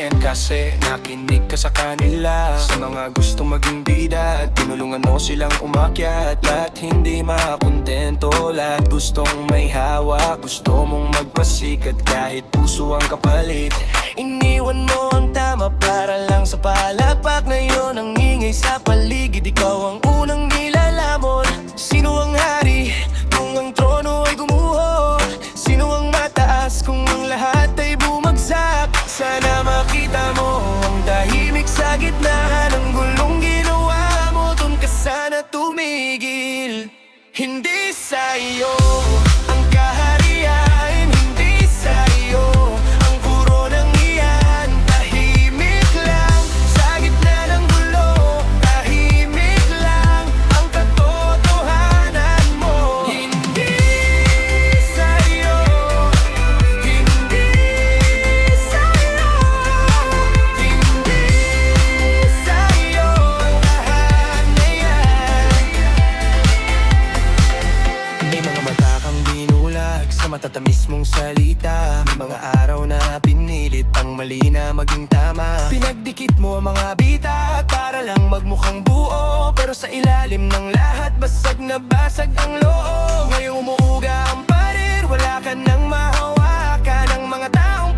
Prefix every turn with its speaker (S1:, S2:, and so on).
S1: yan kasi nakinig ka sa kanila. Sa mga gustong maging bida, tinulungan mo silang umakyat. Lahat hindi makakontento, lahat gustong may hawak. Gusto mong magpasikat kahit puso ang kapalit. Iniwan mo ang tama para lang sa palakpak. Ngayon ang ingay sa paligid, ikaw ang unang nilalamon. Sino ang hari kung ang trono ay gumuho? Sino ang mataas kung ang lahat ay bumagsak? Sana makita mo ang tahimik sa gitna ng gulong ginawa mo. Doon ka sana tumigil. Hindi sa'yo ang kaharian, hindi sa'yo ang kuronang iyan. Tahimik lang sa gitna ng gulo, tahimik lang ang katotohanan mo. Hindi sa'yo, hindi sa'yo, hindi sa'yo ang lahat na yan. May mga mata kang binulag sa matatamis mong salita. May mga araw na pinilit ang mali na maging tama. Pinagdikit mo ang mga bita para lang magmukhang buo, pero sa ilalim ng lahat basag na basag ang loob. Ngayong umuuga ang parir, wala ka nang mahawakan. Ang mga taong